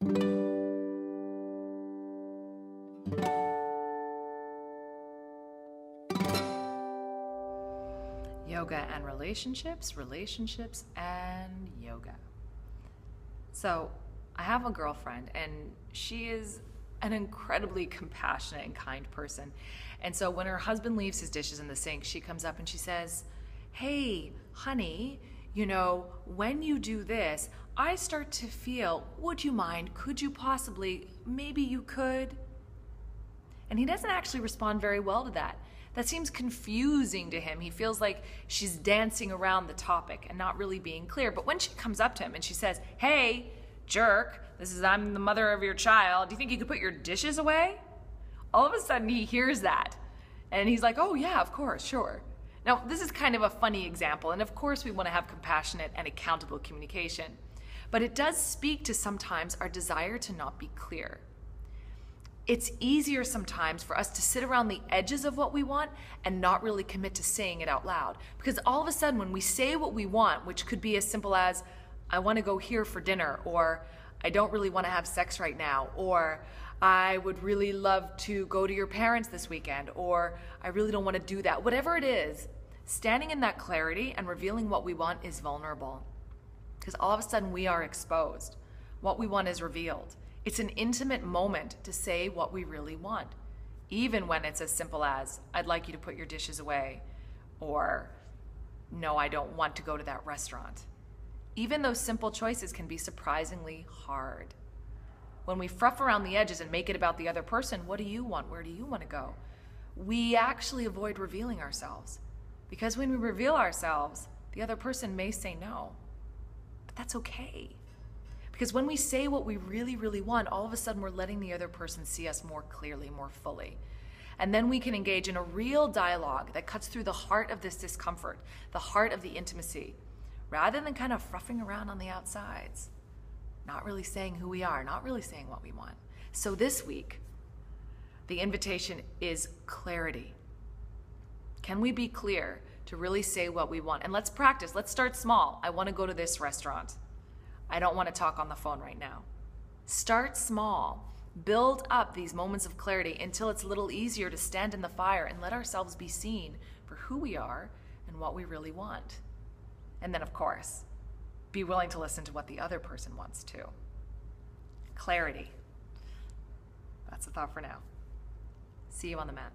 Yoga and relationships, relationships and yoga. So I have a girlfriend and she is an incredibly compassionate and kind person. And so when her husband leaves his dishes in the sink, she comes up and she says, "Hey, honey, when you do this, I start to feel, would you mind, could you possibly, maybe you could?" And he doesn't actually respond very well to that. That seems confusing to him. He feels like she's dancing around the topic and not really being clear. But when she comes up to him and she says, "Hey, jerk, I'm the mother of your child. Do you think you could put your dishes away?" All of a sudden he hears that. And he's like, "Oh yeah, of course, sure." Now, this is kind of a funny example. And of course we want to have compassionate and accountable communication. But it does speak to sometimes our desire to not be clear. It's easier sometimes for us to sit around the edges of what we want and not really commit to saying it out loud. Because all of a sudden when we say what we want, which could be as simple as, "I want to go here for dinner," or "I don't really want to have sex right now," or "I would really love to go to your parents this weekend," or "I really don't want to do that." Whatever it is, standing in that clarity and revealing what we want is vulnerable. Because all of a sudden we are exposed. What we want is revealed. It's an intimate moment to say what we really want, even when it's as simple as, "I'd like you to put your dishes away," or "No, I don't want to go to that restaurant." Even those simple choices can be surprisingly hard. When we fruff around the edges and make it about the other person, what do you want? Where do you want to go? We actually avoid revealing ourselves. Because when we reveal ourselves, the other person may say no. But that's okay. Because when we say what we really, really want, all of a sudden we're letting the other person see us more clearly, more fully. And then we can engage in a real dialogue that cuts through the heart of this discomfort, the heart of the intimacy, rather than kind of fruffing around on the outsides, not really saying who we are, not really saying what we want. So this week, the invitation is clarity. Can we be clear to really say what we want? And let's practice. Let's start small. "I want to go to this restaurant. I don't want to talk on the phone right now." Start small. Build up these moments of clarity until it's a little easier to stand in the fire and let ourselves be seen for who we are and what we really want. And then, of course, be willing to listen to what the other person wants too. Clarity. That's the thought for now. See you on the mat.